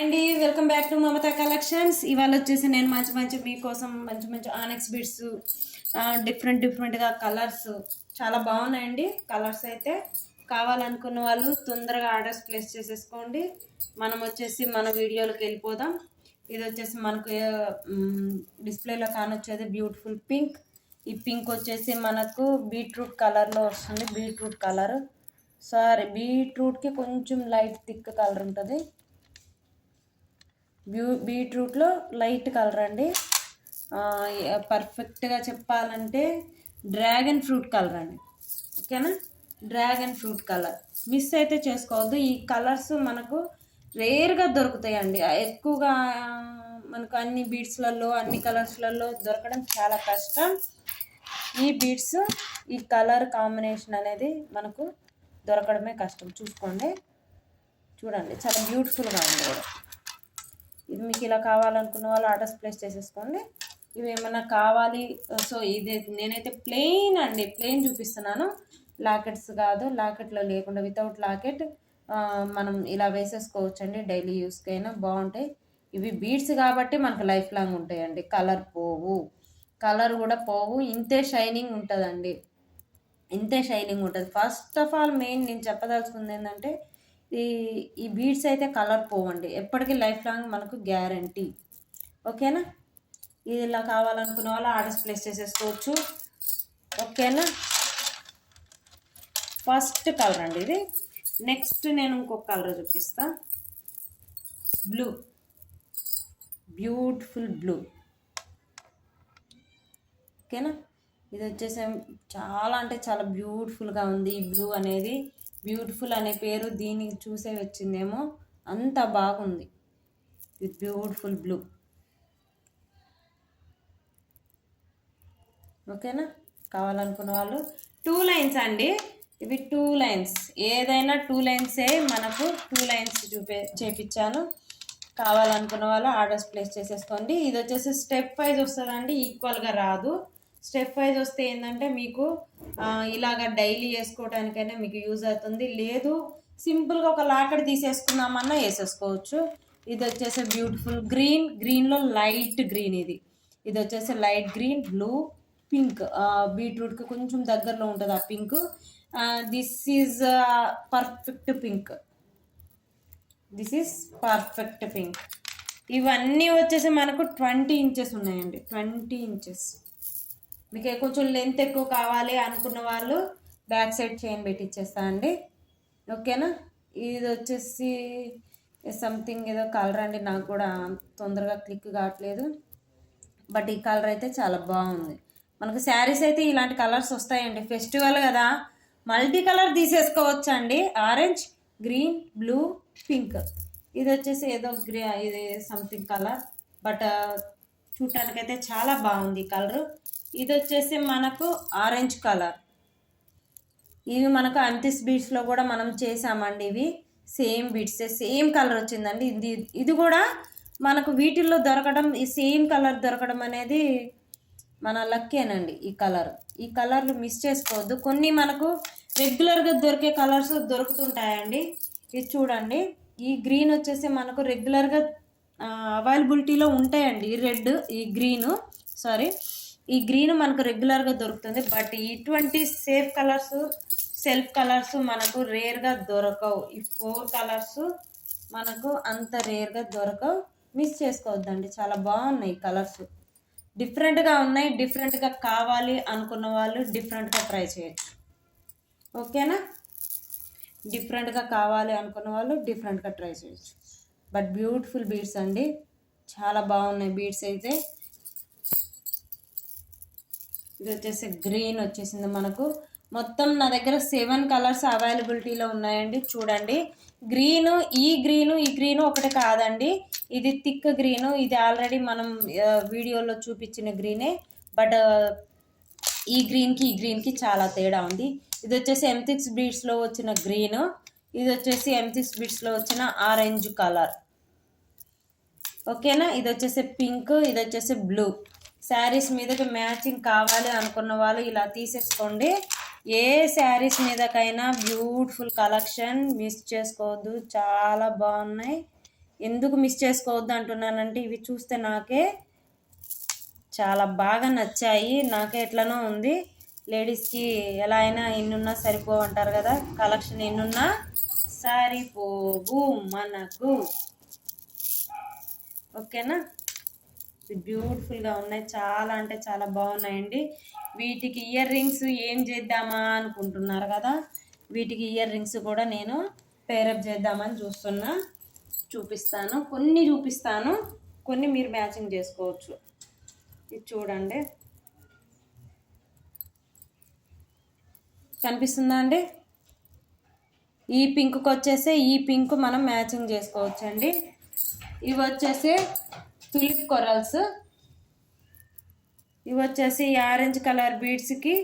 అండి welcome back to Mamata collections. ఇవాళ వచ్చేసి నేను మంచి మీకోసం మంచి ఆనెక్స్ బిడ్స్ డిఫరెంట్గా కలర్స్ చాలా బాగున్నాయండి. కలర్స్ అయితే కావాలనుకున్న వాళ్ళు తొందరగా ఆర్డర్స్ ప్లేస్ చేసేసుకోండి. మనం వచ్చేసి మన వీడియోలోకి వెళ్ళిపోదాం. ఇది వచ్చేసి మనకు డిస్ప్లేలో కానొచ్చేది బ్యూటిఫుల్ పింక్. ఈ పింక్ వచ్చేసి మనకు బీట్రూట్ కలర్లో వస్తుంది. బీట్రూట్ కలర్ బీట్రూట్కి కొంచెం లైట్ థిక్ కలర్ ఉంటుంది. బీట్రూట్లో లైట్ కలర్ అండి. పర్ఫెక్ట్గా చెప్పాలంటే డ్రాగన్ ఫ్రూట్ కలర్ అండి. ఓకేనా, డ్రాగన్ ఫ్రూట్ కలర్ మిస్ అయితే చేసుకోవద్దు. ఈ కలర్స్ మనకు రేర్గా దొరుకుతాయండి. ఎక్కువగా మనకు అన్ని బీడ్స్లలో అన్ని కలర్స్లలో దొరకడం చాలా కష్టం. ఈ బీడ్స్ ఈ కలర్ కాంబినేషన్ అనేది మనకు దొరకడమే కష్టం. చూడండి చాలా బ్యూటిఫుల్గా ఉంది కూడా. ఇది మీకు ఇలా కావాలనుకున్న వాళ్ళు ఆర్డర్స్ ప్లేస్ చేసేసుకోండి. ఇవి ఏమన్నా కావాలి సో ఇది నేనైతే ప్లెయిన్ చూపిస్తున్నాను. లాకెట్స్ కాదు, లాకెట్లో లేకుండా వితౌట్ లాకెట్ మనం ఇలా వేసేసుకోవచ్చండి. డైలీ యూస్కి అయినా బాగుంటాయి. ఇవి బీడ్స్ కాబట్టి మనకు లైఫ్ లాంగ్ ఉంటాయండి. కలర్ కూడా పోవు. ఇంతే షైనింగ్ ఉంటుందండి. ఫస్ట్ ఆఫ్ ఆల్ మెయిన్ నేను చెప్పదలుచుకుంది ఏంటంటే ఈ బీడ్స్ అయితే కలర్ పోవండి. ఎప్పటికీ లైఫ్ లాంగ్ మనకు గ్యారంటీ. ఓకేనా, ఇది ఇలా కావాలనుకున్న వాళ్ళు ఆర్డర్స్ ప్లేస్ చేసేసుకోవచ్చు. ఓకేనా, ఫస్ట్ కలర్ అండి ఇది. నెక్స్ట్ నేను ఇంకొక కలర్ చూపిస్తా. Blue, beautiful blue. ఓకేనా, ఇది వచ్చేసి చాలా అంటే చాలా బ్యూటిఫుల్గా ఉంది. ఈ బ్లూ అనేది, బ్యూటిఫుల్ అనే పేరు దీనికి చూసే వచ్చిందేమో, అంత బాగుంది. ఇది బ్యూటిఫుల్ బ్లూ. ఓకేనా, కావాలనుకున్న వాళ్ళు 2 లైన్స్ అండి. ఇవి 2 లైన్స్, ఏదైనా 2 లైన్సే మనకు 2 లైన్స్ చేపించాను. కావాలనుకున్న వాళ్ళు ఆర్డర్స్ ప్లేస్ చేసేసుకోండి. ఇది వచ్చేసి స్టెప్ వైజ్ వస్తుందండి, ఈక్వల్గా రాదు. స్టెప్ వైజ్ వస్తే ఏంటంటే మీకు ఇలాగ డైలీ వేసుకోవడానికైనా మీకు యూజ్ అవుతుంది. లేదు సింపుల్గా ఒక లాకెట్ తీసేసుకుందామన్నా వేసేసుకోవచ్చు. ఇది వచ్చేసి బ్యూటిఫుల్ గ్రీన్లో లైట్ గ్రీన్. ఇది వచ్చేసి లైట్ గ్రీన్, బ్లూ, పింక్. బీట్రూట్కి కొంచెం దగ్గరలో ఉంటుంది ఆ pink. This is perfect pink. ఇవన్నీ వచ్చేసి మనకు 20 ఇంచెస్ ఉన్నాయండి. 20 ఇంచెస్. మీకు కొంచెం లెంత్ ఎక్కువ కావాలి అనుకున్న వాళ్ళు బ్యాక్ సైడ్ చైన్ పెట్టిచ్చేస్తా అండి. ఓకేనా, ఇది వచ్చేసి సంథింగ్ ఏదో కలర్ అండి, నాకు కూడా తొందరగా క్లిక్ కావట్లేదు. బట్ ఈ కలర్ అయితే చాలా బాగుంది. మనకు శారీస్ అయితే ఇలాంటి కలర్స్ వస్తాయండి. ఫెస్టివల్ కదా, మల్టీ కలర్ తీసేసుకోవచ్చు అండి. Orange, green, blue, pink. ఇది వచ్చేసి ఏదో ఇది సంథింగ్ కలర్, బట్ చూడటానికైతే చాలా బాగుంది ఈ కలరు. ఇది వచ్చేసి మనకు ఆరెంజ్ కలర్. ఇవి మనకు అమితిస్ బీడ్స్లో కూడా మనం చేసామండి. ఇవి సేమ్ బీడ్స్, సేమ్ కలర్ వచ్చిందండి. ఇది కూడా మనకు వీటిల్లో దొరకడం, ఈ సేమ్ కలర్ దొరకడం అనేది మన లక్కేనండి. ఈ కలర్లు మిస్ చేసుకోవద్దు. కొన్ని మనకు రెగ్యులర్గా దొరికే కలర్స్ దొరుకుతుంటాయండి. ఇది చూడండి, ఈ గ్రీన్ వచ్చేసి మనకు రెగ్యులర్గా అవైలబిలిటీలో ఉంటాయండి. ఈ గ్రీన్ మనకు రెగ్యులర్గా దొరుకుతుంది. బట్ ఇటువంటి సెల్ఫ్ కలర్స్ మనకు రేర్గా దొరకవు. ఈ 4 కలర్స్ మనకు అంత రేర్గా దొరకవు. మిస్ చేసుకోవద్దండి. చాలా బాగున్నాయి కలర్స్, డిఫరెంట్గా ఉన్నాయి. డిఫరెంట్గా కావాలి అనుకున్న వాళ్ళు డిఫరెంట్గా ట్రై చేయొచ్చు. ఓకేనా, డిఫరెంట్గా కావాలి అనుకున్న వాళ్ళు డిఫరెంట్గా ట్రై చేయొచ్చు. బట్ బ్యూటిఫుల్ బీడ్స్ అండి, చాలా బాగున్నాయి బీడ్స్ అయితే. ఇది వచ్చేసి గ్రీన్ వచ్చేసింది మనకు. మొత్తం నా దగ్గర 7 కలర్స్ అవైలబిలిటీలో ఉన్నాయండి. చూడండి, ఈ గ్రీను ఒకటి కాదండి. ఇది థిక్ గ్రీను. ఇది ఆల్రెడీ మనం వీడియోలో చూపించిన గ్రీనే. బట్ ఈ గ్రీన్కి చాలా తేడా ఉంది. ఇది వచ్చేసి ఎంతిక్స్ బీడ్స్లో వచ్చిన గ్రీను. ఇది వచ్చేసి ఎంతిక్స్ బీడ్స్లో వచ్చిన ఆరెంజ్ కలర్. ఓకేనా, ఇది వచ్చేసి పింక్, ఇది వచ్చేసి బ్లూ. శారీస్ మీదకి మ్యాచింగ్ కావాలి అనుకున్న వాళ్ళు ఇలా తీసేసుకోండి. ఏ శారీస్ మీదకైనా బ్యూటిఫుల్ కలెక్షన్, మిస్ చేసుకోవద్దు. చాలా బాగున్నాయి. ఎందుకు మిస్ చేసుకోవద్దు అంటున్నానంటే ఇవి చూస్తే నాకే చాలా బాగా నచ్చాయి. నాకే ఎట్లనో ఉంది. లేడీస్కి ఎలా అయినా ఎన్నున్నా సరిపోవు అంటారు కదా, కలెక్షన్ ఎన్నున్నా సరిపోవు మనకు. ఓకేనా, బ్యూటిఫుల్గా ఉన్నాయి, చాలా అంటే చాలా బాగున్నాయండి. వీటికి ఇయర్ రింగ్స్ ఏం చేద్దామా అనుకుంటున్నారు కదా, వీటికి ఇయర్ రింగ్స్ కూడా నేను పేరప్ చేద్దామని చూస్తున్నా. చూపిస్తాను, కొన్ని చూపిస్తాను, కొన్ని మీరు మ్యాచింగ్ చేసుకోవచ్చు. ఇది చూడండి, కనిపిస్తుందా అండి? ఈ పింక్కి వచ్చేసి ఈ పింక్ మనం మ్యాచింగ్ చేసుకోవచ్చండి. ఇవి వచ్చేసి తులిప్ కొరల్స్, ఇవి వచ్చేసి ఆరెంజ్ కలర్ బీడ్స్కి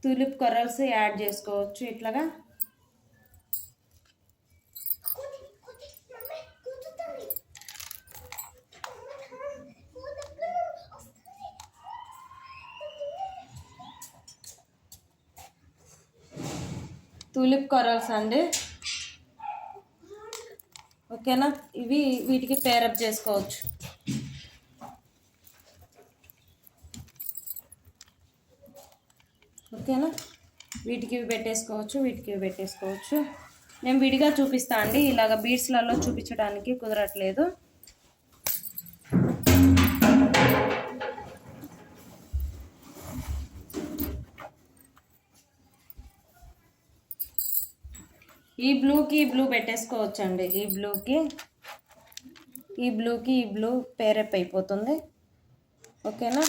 తులిప్ కొరల్స్ యాడ్ చేసుకోవచ్చు ఇట్లాగా. తులిప్ కొరల్స్ అండి. ఓకేనా, ఇవి వీటికి పేరప్ చేసుకోవచ్చు. ఓకేనా, వీటికి పెట్టేసుకోవచ్చు, వీటికి పెట్టేసుకోవచ్చు. నేను విడిగా చూపిస్తా అండి, ఇలాగ బీడ్స్లలో చూపించడానికి కుదరట్లేదు. ఈ బ్లూకి ఈ బ్లూ పెట్టేసుకోవచ్చు అండి. ఈ బ్లూకి ఈ బ్లూ పేరప్ అయిపోతుంది. ఓకేనా,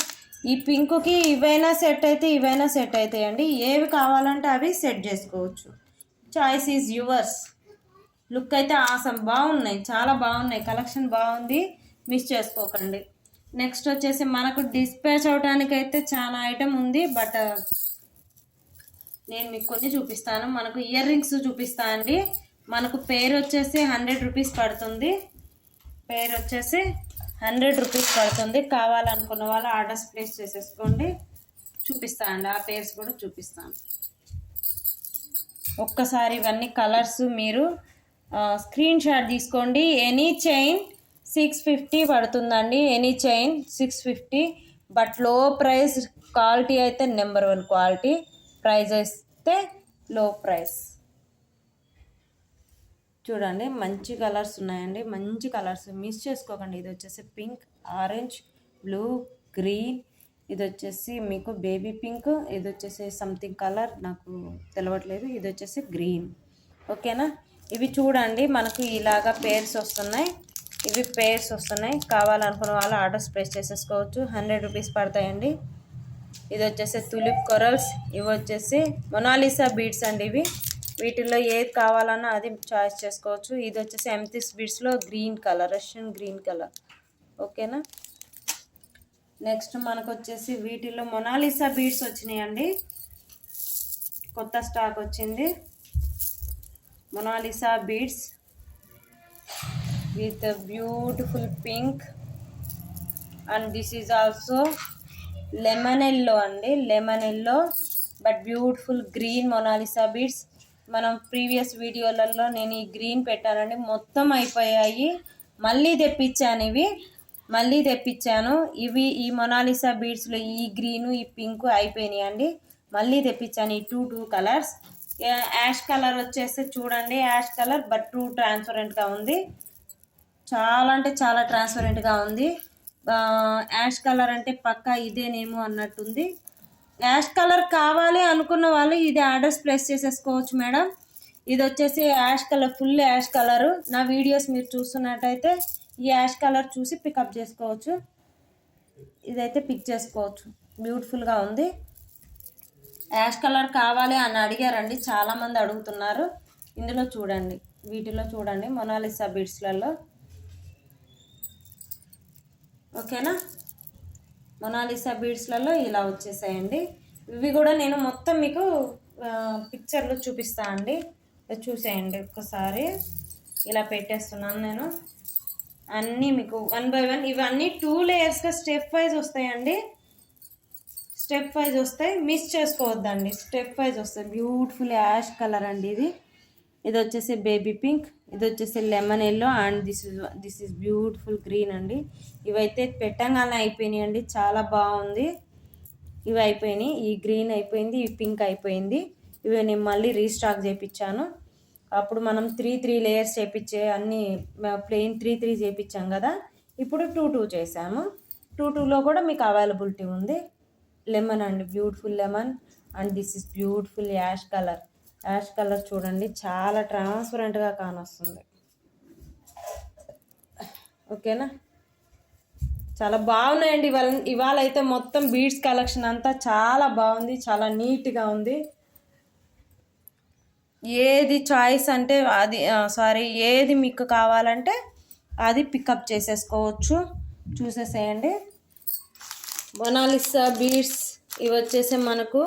ఈ పింక్కి ఇవైనా సెట్ అయితే ఇవైనా సెట్ అవుతాయండి. ఏవి కావాలంటే అవి సెట్ చేసుకోవచ్చు. Choice is yours. లుక్ అయితే ఆసం, బాగున్నాయి, చాలా బాగున్నాయి, కలెక్షన్ బాగుంది, మిస్ చేసుకోకండి. నెక్స్ట్ వచ్చేసి మనకు డిస్పాచ్ అవడానికి అయితే చాలా ఐటమ్ ఉంది, బట్ నేను మీకు కొన్ని చూపిస్తాను. మనకు ఇయర్ రింగ్స్ చూపిస్తా అండి. మనకు పేరు వచ్చేసి 100 రూపీస్ పడుతుంది. పేరు వచ్చేసి 100 రూపీస్ పడుతుంది. కావాలనుకున్న వాళ్ళు ఆర్డర్స్ ప్లేస్ చేసేసుకోండి. చూపిస్తా అండి, ఆ పేర్స్ కూడా చూపిస్తాను. ఒక్కసారి ఇవన్నీ కలర్స్ మీరు స్క్రీన్ షాట్ తీసుకోండి. ఎనీ చైన్ 650 పడుతుందండి. ఎనీ చైన్ 650, బట్ లో ప్రైస్. క్వాలిటీ అయితే నెంబర్ 1 క్వాలిటీ, ప్రైస్ అయితే లో ప్రైస్. చూడండి, మంచి కలర్స్ ఉన్నాయండి, మంచి కలర్స్, మిస్ చేసుకోకండి. ఇది వచ్చేసి పింక్, ఆరెంజ్, బ్లూ, గ్రీన్, ఇది వచ్చేసి మీకు బేబీ పింక్, ఇది వచ్చేసి సంథింగ్ కలర్ నాకు తెలవట్లేదు, ఇది వచ్చేసి గ్రీన్. ఓకేనా, ఇవి చూడండి మనకు ఇలాగా పేర్స్ వస్తున్నాయి. ఇవి పేర్స్ వస్తున్నాయి. కావాలనుకున్న వాళ్ళు ఆర్డర్స్ ప్లేస్ చేసేసుకోవచ్చు. 100 రూపీస్ పడతాయండి. ఇది వచ్చేసి తులిప్ కొరల్స్, ఇవి వచ్చేసి మొనాలిసా బీడ్స్ అండి. ఇవి వీటిల్లో ఏది కావాలన్నా అది చాయిస్ చేసుకోవచ్చు. ఇది వచ్చేసి ఎమ్తిస్ బీడ్స్లో green colour, Russian green colour. ఓకేనా, నెక్స్ట్ మనకు వచ్చేసి వీటిల్లో మొనాలిసా బీడ్స్ వచ్చినాయండి, కొత్త స్టాక్ వచ్చింది. Mona Lisa beads with a beautiful pink, and this is also lemon yellow అండి, lemon yellow, but beautiful green Mona Lisa beads. మనం ప్రీవియస్ వీడియోలలో నేను ఈ గ్రీన్ పెట్టానండి, మొత్తం అయిపోయాయి, మళ్ళీ తెప్పించాను. ఇవి మళ్ళీ తెప్పించాను. ఇవి ఈ మొనాలిసా బీడ్స్లో ఈ గ్రీను ఈ పింక్ అయిపోయినాయి అండి, మళ్ళీ తెప్పించాను. ఈ టూ కలర్స్. యాష్ కలర్ వచ్చేసి చూడండి, యాష్ కలర్, బట్ ట్రాన్స్పరెంట్గా ఉంది, చాలా అంటే చాలా ట్రాన్స్పరెంట్గా ఉంది. యాష్ కలర్ అంటే పక్కా ఇదేనేమో అన్నట్టుంది. యాష్ కలర్ కావాలి అనుకున్న వాళ్ళు ఇది ఆర్డర్స్ ప్లేస్ చేసేసుకోవచ్చు మేడం. ఇది వచ్చేసి ash colour, full ash colour. నా వీడియోస్ మీరు చూస్తున్నట్టయితే ఈ యాష్ కలర్ చూసి పికప్ చేసుకోవచ్చు. ఇదైతే పిక్ చేసుకోవచ్చు, బ్యూటిఫుల్గా ఉంది. యాష్ కలర్ కావాలి అని అడిగారండి, చాలామంది అడుగుతున్నారు. ఇందులో చూడండి, వీటిలో చూడండి, మొనాలిసా బీడ్స్లలో. ఓకేనా, మొనాలిసా బీడ్స్లలో ఇలా వచ్చేసాయండి. ఇవి కూడా నేను మొత్తం మీకు పిక్చర్లు చూపిస్తా అండి, చూసేయండి ఒక్కసారి. ఇలా పెట్టేస్తున్నాను నేను అన్నీ మీకు 1 by 1. ఇవన్నీ 2 లేయర్స్గా స్టెప్ వైజ్ వస్తాయండి, స్టెప్ వైజ్ వస్తాయి, మిస్ చేసుకోవద్దండి, స్టెప్ వైజ్ వస్తాయి. బ్యూటిఫుల్ యాష్ కలర్ అండి ఇది. ఇది వచ్చేసి బేబీ పింక్, ఇది వచ్చేసి lemon yellow and this is beautiful green అండి. ఇవైతే పెట్టంగానే అయిపోయినాయి అండి, చాలా బాగుంది. ఇవి అయిపోయినాయి, ఈ గ్రీన్ అయిపోయింది, ఈ పింక్ అయిపోయింది. ఇవి నేను మళ్ళీ రీస్టాక్ చేయించాను. అప్పుడు మనం 3 లేయర్స్ చేయించే అన్నీ ప్లెయిన్ 3 చేయించాం కదా, ఇప్పుడు 2 చేసాము. 2లో కూడా మీకు అవైలబిలిటీ ఉంది. లెమన్ అండి, beautiful lemon and this is beautiful ash colour. Ash colour చూడండి, చాలా ట్రాన్స్పరెంట్గా కానొస్తుంది. ఓకేనా, చాలా బాగున్నాయండి. ఇవాళ అయితే మొత్తం బీడ్స్ కలెక్షన్ అంతా చాలా బాగుంది, చాలా నీట్గా ఉంది. ఏది చాయిస్ అంటే అది ఏది మీకు కావాలంటే అది పికప్ చేసేసుకోవచ్చు. చూసేసేయండి. మొనాలిసా బీడ్స్ ఇవి వచ్చేసి మనకు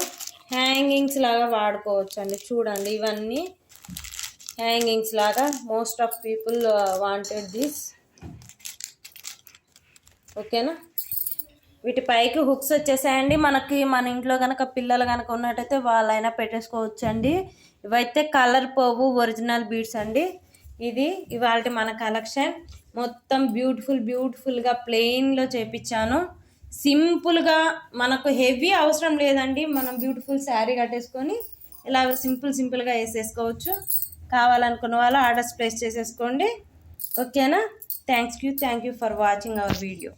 హ్యాంగింగ్స్ లాగా వాడుకోవచ్చు అండి. చూడండి, ఇవన్నీ హ్యాంగింగ్స్ లాగా most of people wanted this. ఓకేనా, వీటి పైకి హుక్స్ వచ్చేసాయండి. మన ఇంట్లో కనుక పిల్లలు కనుక ఉన్నట్టయితే వాళ్ళైనా పెట్టేసుకోవచ్చు అండి. ఇవైతే కలర్ పోవు, ఒరిజినల్ బీడ్స్ అండి. ఇది ఇవాళ మన కలెక్షన్ మొత్తం బ్యూటిఫుల్గా ప్లెయిన్లో చేపించాను. సింపుల్గా, మనకు హెవీ అవసరం లేదండి. మనం బ్యూటిఫుల్ శారీ కట్టేసుకొని ఇలా సింపుల్గా వేసేసుకోవచ్చు. కావాలనుకున్న వాళ్ళు ఆర్డర్స్ ప్లేస్ చేసేసుకోండి. ఓకేనా, thank you for watching our video.